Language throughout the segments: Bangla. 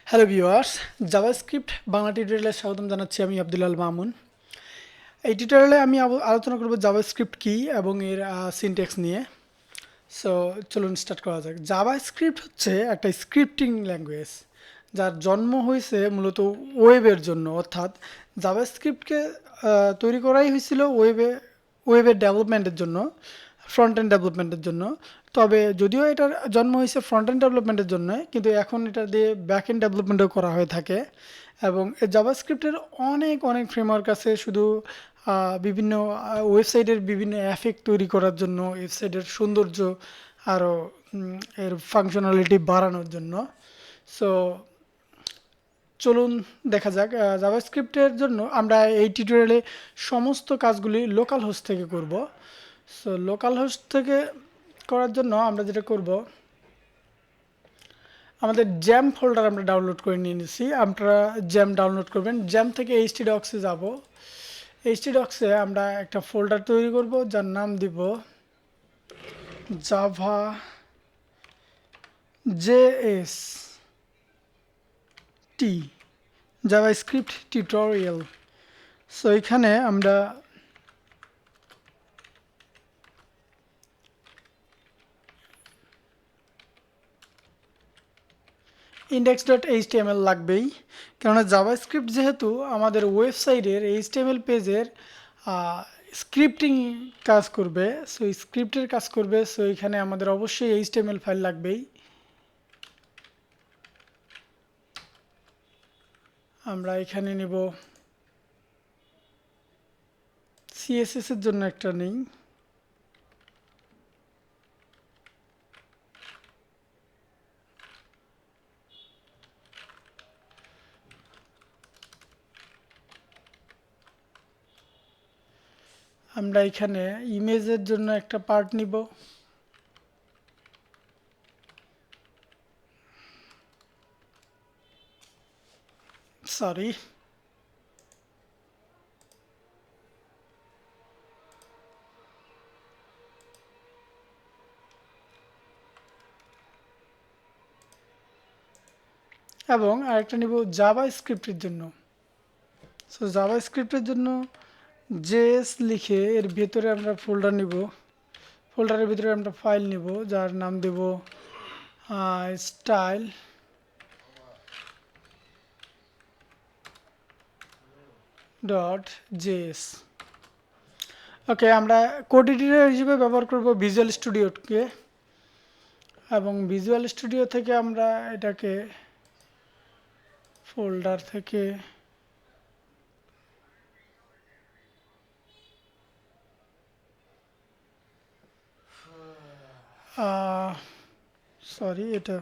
হ্যালো ভিউয়ার্স, জাভাস্ক্রিপ্ট বাংলা টিউটোরিয়ালে স্বাগতম জানাচ্ছি। আমি আব্দুল মামুন। এই টিউটোরিয়ালে আমি আলোচনা করব জাভাস্ক্রিপ্ট কী এবং এর সিনট্যাক্স নিয়ে। সো চলুন স্টার্ট করা যাক। জাভাস্ক্রিপ্ট হচ্ছে একটা স্ক্রিপ্টিং ল্যাঙ্গুয়েজ যার জন্ম হয়েছে মূলত ওয়েবের জন্য, অর্থাৎ জাভাস্ক্রিপ্টকে তৈরি করাই হয়েছিল ওয়েবের ডেভেলপমেন্টের জন্য, ফ্রন্ট এন্ড ডেভেলপমেন্টের জন্য। তবে যদিও এটার জন্ম হয়েছে ফ্রন্ট এন্ড ডেভেলপমেন্টের জন্য, কিন্তু এখন এটা দিয়ে ব্যাক এন্ড ডেভেলপমেন্টও করা হয়ে থাকে। এবং এই জাভাস্ক্রিপ্টের অনেক অনেক ফ্রেমওয়ার্ক আছে, শুধু বিভিন্ন ওয়েবসাইটের বিভিন্ন এফেক্ট তৈরি করার জন্য, ওয়েবসাইটের সৌন্দর্য আরও এর ফাংশনালিটি বাড়ানোর জন্য। সো চলুন দেখা যাক। জাভাস্ক্রিপ্টের জন্য আমরা এই টিউটোরিয়ালে সমস্ত কাজগুলি লোকাল হোস্ট থেকে করব। সো লোকাল হোস্ট থেকে করার জন্য আমরা যেটা করব, আমাদের জ্যাম ফোল্ডার আমরা ডাউনলোড করে নিয়ে নিচ্ছি। আপনারা জ্যাম ডাউনলোড করবেন। জ্যাম থেকে htdocs-এ যাব। htdocs-এ আমরা একটা ফোল্ডার তৈরি করব যার নাম দিব জাভা জেএস টি, জাভাস্ক্রিপ্ট টিউটোরিয়াল। সো এখানে আমরা index.html লাগবেই, কেননা জাভাস্ক্রিপ্ট যেহেতু আমাদের ওয়েবসাইটের HTML পেজের স্ক্রিপ্টিং কাজ করবে, সো স্ক্রিপ্টের কাজ করবে। সো এখানে আমাদের অবশ্যই HTML ফাইল লাগবেই। আমরা এখানে নেব CSS এর জন্য একটা নেই, আমরা এখানে ইমেজের জন্য একটা পার্ট নিব। সরি, এবং আরেকটা নিব জাভাস্ক্রিপ্টের জন্য। সো জাভাস্ক্রিপ্টের জন্য জেএস লিখে এর ভেতরে আমরা ফোল্ডার নিব। ফোল্ডারের ভিতরে আমরা ফাইল নিব যার নাম দেব স্টাইল ডট জেএস। ওকে, আমরা কোড এডিটর হিসেবে ব্যবহার করব ভিজুয়াল স্টুডিওকে, এবং ভিজুয়াল স্টুডিও থেকে আমরা এটাকে ফোল্ডার থেকে সরি, এটা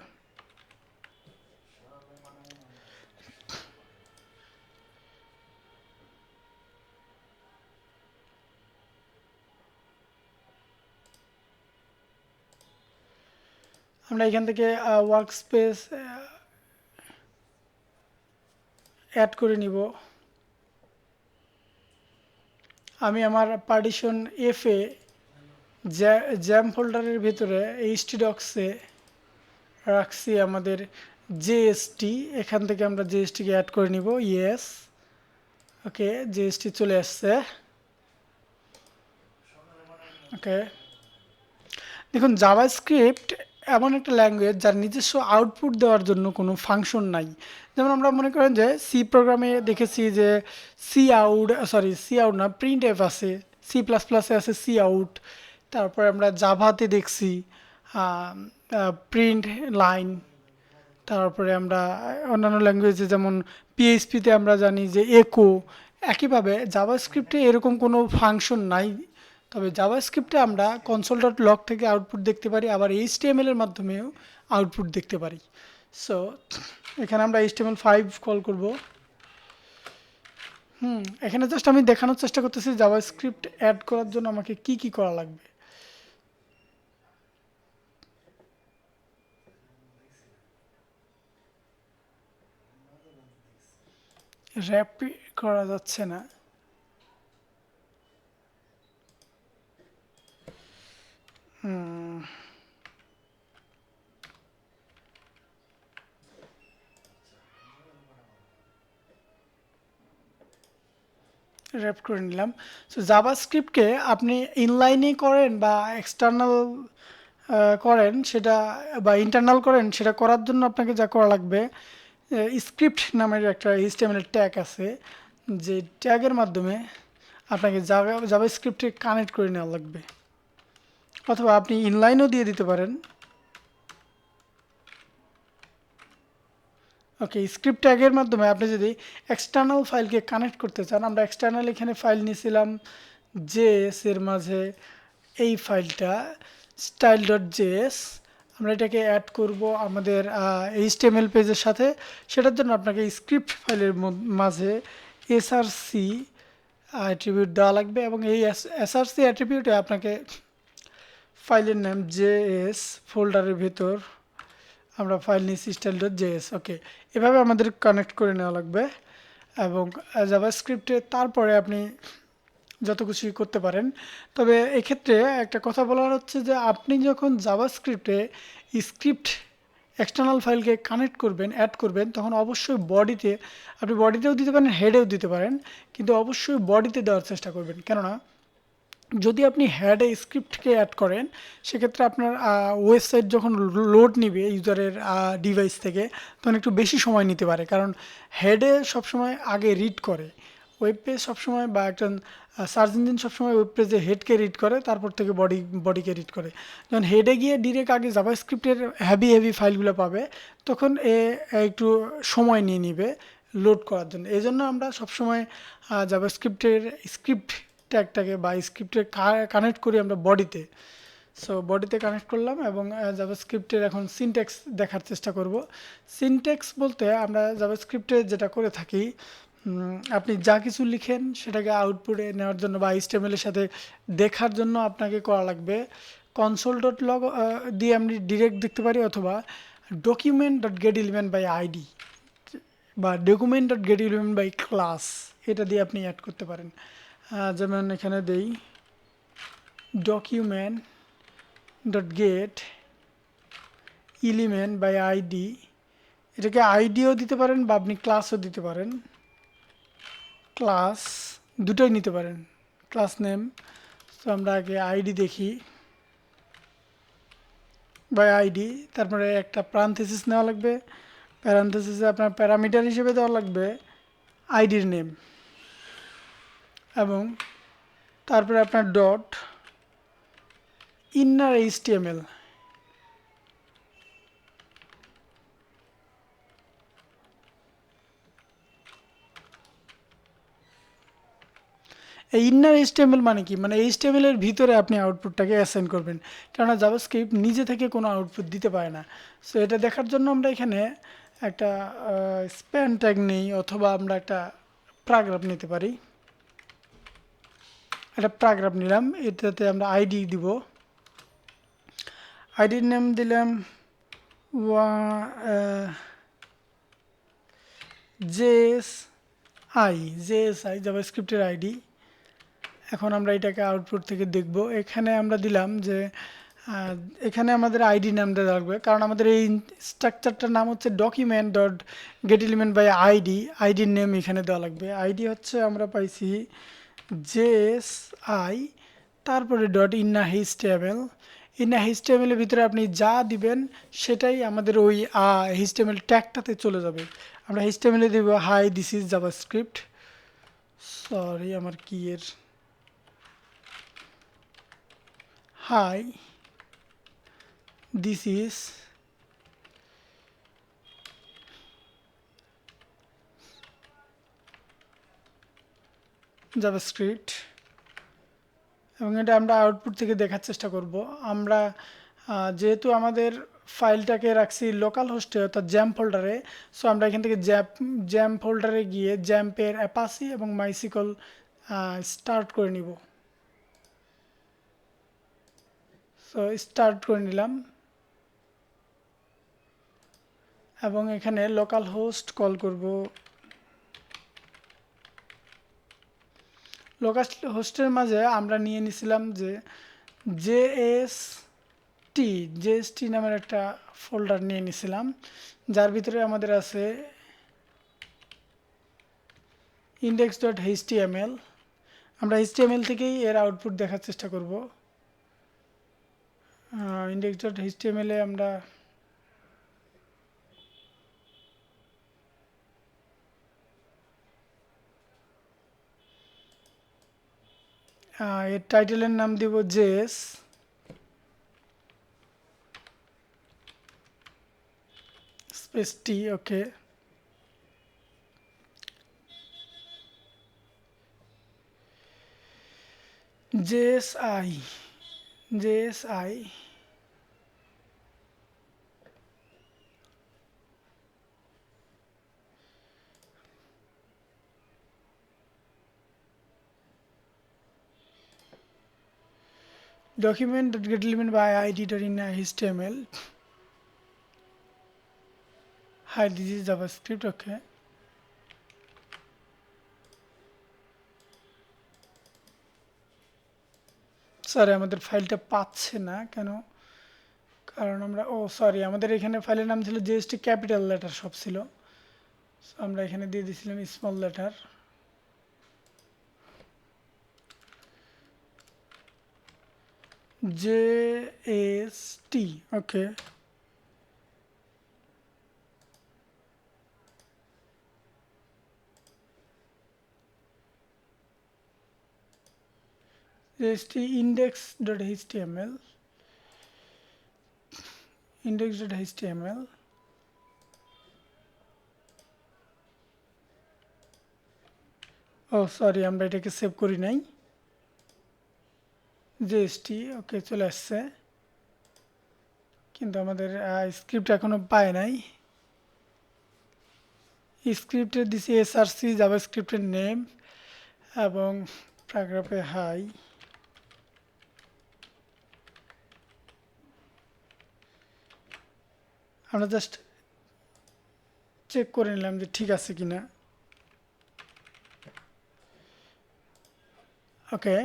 আমরা এখান থেকে ওয়ার্ক স্পেস অ্যাড করে নিব। আমি আমার পার্টিশন এফে জ্যাম ফোল্ডারের ভিতরে htdocs-এ রাখছি আমাদের জেএসটি। এখান থেকে আমরা জেএসটিকে অ্যাড করে নিব। ইয়েস, ওকে, জেএসটি চলে আসছে। ওকে, দেখুন জাভাস্ক্রিপ্ট এমন একটা ল্যাঙ্গুয়েজ যার নিজস্ব আউটপুট দেওয়ার জন্য কোনো ফাংশন নাই। যেমন আমরা মনে করেন যে সি প্রোগ্রামে দেখেছি যে সি আউট না, প্রিন্ট এফ আছে, C++-এ আছে সি আউট। তারপরে আমরা জাভাতে দেখছি প্রিন্ট লাইন। তারপরে আমরা অন্যান্য ল্যাঙ্গুয়েজে যেমন পিএইচপিতে আমরা জানি যে একো। একইভাবে জাভাস্ক্রিপ্টে এরকম কোনো ফাংশন নাই। তবে জাভাস্ক্রিপ্টে আমরা console.log থেকে আউটপুট দেখতে পারি, আবার HTML এর মাধ্যমেও আউটপুট দেখতে পারি। সো এখানে আমরা HTML5 কল করব। এখানে জাস্ট আমি দেখানোর চেষ্টা করতেছি জাভাস্ক্রিপ্ট অ্যাড করার জন্য আমাকে কি কি করা লাগবে। র্যাপ করা যাচ্ছে না। র্যাপ করে নিলাম। সো জাভাস্ক্রিপ্টকে আপনি ইনলাইনে করেন বা এক্সটার্নাল করেন সেটা, বা ইন্টারনাল করেন, সেটা করার জন্য আপনাকে যা করা লাগবে, স্ক্রিপ্ট নামের একটা HTML ট্যাগ আছে, যে ট্যাগের মাধ্যমে আপনাকে জাভাস্ক্রিপ্টে কানেক্ট করে নেওয়া লাগবে, অথবা আপনি ইনলাইনও দিয়ে দিতে পারেন। ওকে, স্ক্রিপ্ট ট্যাগের মাধ্যমে আপনি যদি এক্সটার্নাল ফাইলকে কানেক্ট করতে চান, আমরা এক্সটার্নাল এখানে ফাইল নিয়েছিলাম জেএস এর মাঝে, এই ফাইলটা style.js, আমরা এটাকে অ্যাড করব আমাদের HTML পেজের সাথে। সেটার জন্য আপনাকে স্ক্রিপ্ট ফাইলের মাঝে এসআরসি অ্যাট্রিবিউট দেওয়া লাগবে, এবং এই এসআরসি অ্যাট্রিবিউটে আপনাকে ফাইলের নাম জেএস ফোল্ডারের ভেতর আমরা ফাইল নিয়েছি style.js। ওকে, এভাবে আমাদের কানেক্ট করে নেওয়া লাগবে, এবং জাভাস্ক্রিপ্টে তারপরে আপনি যত কিছুই করতে পারেন। তবে এক্ষেত্রে একটা কথা বলার হচ্ছে যে আপনি যখন জাভাস্ক্রিপ্টে স্ক্রিপ্ট এক্সটার্নাল ফাইলকে কানেক্ট করবেন, অ্যাড করবেন, তখন অবশ্যই বডিতে, আপনি বডিতেও দিতে পারেন, হেডেও দিতে পারেন, কিন্তু অবশ্যই বডিতে দেওয়ার চেষ্টা করবেন। কেননা যদি আপনি হেডে স্ক্রিপ্টকে অ্যাড করেন, সেক্ষেত্রে আপনার ওয়েবসাইট যখন লোড নিবে ইউজারের ডিভাইস থেকে, তখন একটু বেশি সময় নিতে পারে, কারণ হেডে সবসময় আগে রিড করে, ওয়েব পেজ সবসময়, বা একটা সার্চ ইঞ্জিন সবসময় ওয়েব পেজে হেডকে রিড করে, তারপর থেকে বডিকে রিড করে। যখন হেডে গিয়ে ডিরেক্ট আগে জাভাস্ক্রিপ্টের হেভি ফাইলগুলো পাবে, তখন একটু সময় নিয়ে নিবে লোড করার জন্য। এই জন্য আমরা সবসময় জাভাস্ক্রিপ্টের স্ক্রিপ্ট ট্যাগটাকে বা স্ক্রিপ্টে কানেক্ট করি আমরা বডিতে। সো বডিতে কানেক্ট করলাম, এবং জাভাস্ক্রিপ্টের এখন সিনট্যাক্স দেখার চেষ্টা করব। সিনট্যাক্স বলতে আমরা জাভাস্ক্রিপ্টে যেটা করে থাকি, আপনি যা কিছু লিখেন সেটাকে আউটপুটে নেওয়ার জন্য বা HTML এর সাথে দেখার জন্য আপনাকে করা লাগবে console.log দিয়ে আমি ডিরেক্ট দেখতে পারি, অথবা document.getElement/id বা document.getElement/class, এটা দিয়ে আপনি অ্যাড করতে পারেন। যেমন এখানে দেই document.getElement/id, এটাকে আইডিও দিতে পারেন বা আপনি ক্লাসও দিতে পারেন, ক্লাস দুটোই নিতে পারেন, ক্লাস নেম। তো আমরা আগে আইডি দেখি, বাই আইডি, তারপরে একটা প্যারানথেসিস নেওয়া লাগবে, প্যারানথেসিসে আপনার প্যারামিটার হিসেবে দেওয়া লাগবে আইডির নেম, এবং তারপরে আপনার ডট ইনার HTML, এই ইনার HTML মানে কি, মানে HTML এর ভিতরে আপনি আউটপুটটাকে অ্যাসাইন করবেন, কেননা জাভাস্ক্রিপ্ট নিজে থেকে কোনো আউটপুট দিতে পারে না। সো এটা দেখার জন্য আমরা এখানে একটা স্প্যান ট্যাগ নেই, অথবা আমরা একটা প্যারাগ্রাফ নিতে পারি। একটা প্যারাগ্রাফ নিলাম, এটাতে আমরা আইডি দিব, আইডির নেম দিলাম জেএসআই, জাভাস্ক্রিপ্টের আইডি। এখন আমরা এটাকে আউটপুট থেকে দেখব। এখানে আমরা দিলাম যে এখানে আমাদের আইডি নাম দেওয়া লাগবে, কারণ আমাদের এই স্ট্রাকচারটার নাম হচ্ছে document.getElement/id, আইডির নেম এখানে দেওয়া লাগবে। আইডি হচ্ছে আমরা পাইছি জেএসআই, তারপরে ডট ইন্না HTML। ইন্না HTML এর ভিতরে আপনি যা দিবেন সেটাই আমাদের ওই HTML ট্যাগটাতে চলে যাবে। আমরা HTML এ দেব hi this is JavaScript, sorry আমার কি এর, হাই this is JavaScript, এবং এটা আমরা আউটপুট থেকে দেখার চেষ্টা করব। আমরা যেহেতু আমাদের ফাইলটাকে রাখছি লোকাল হোস্টে অর্থাৎ জ্যাম ফোল্ডারে, সো আমরা এখান থেকে জ্যাম ফোল্ডারে গিয়ে জ্যাম্পের অ্যাপাসি এবং মাইসিকল স্টার্ট করে নিব। সো স্টার্ট করে নিলাম, এবং এখানে লোকাল হোস্ট কল করব। লোকাল হোস্টের মাঝে আমরা নিয়ে নিছিলাম যে জেএসটি নামের একটা ফোল্ডার নিয়ে নিছিলাম, যার ভিতরে আমাদের আছে index.html, আমরা এইচটিএমএল থেকেই এর আউটপুট দেখার চেষ্টা করব। index.html এ আমরা এর টাইটেলের নাম দিব JS, space T. Okay, JSI, JSI document.getElement by id.in.html. Hi, this is JavaScript. Okay. Sorry, আমাদের ফাইলটা পাচ্ছে না কেন? কারণ আমরা সরি, আমাদের এখানে ফাইলের নাম ছিল জিএসটি, ক্যাপিটাল লেটার সব ছিল। আমরা এখানে দিয়ে দিয়েছিলাম স্মল লেটার। জেএসটি। ওকে, jst index.html, index.html। সরি, আমরা এটাকে সেভ করি নাই। জেএসটি। ওকে, চলে আসছে, কিন্তু আমাদের স্ক্রিপ্ট এখনো পায় নাই। স্ক্রিপ্টের দিছি এসআরসি, জাভাস্ক্রিপ্টের নেম, এবং প্যারাগ্রাফে হাই। আমরা জাস্ট চেক করে নিলাম যে ঠিক আছে কিনা। ওকে,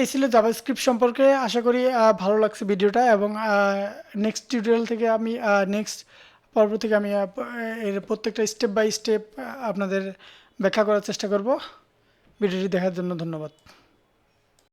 এই ছিল জাভাস্ক্রিপ্ট সম্পর্কে। আশা করি ভালো লাগছে ভিডিওটা, এবং নেক্সট টিউটোরিয়াল থেকে আমি নেক্সট পর্ব থেকে আমি এর প্রত্যেকটা স্টেপ বাই স্টেপ আপনাদের ব্যাখ্যা করার চেষ্টা করব। ভিডিওটি দেখার জন্য ধন্যবাদ।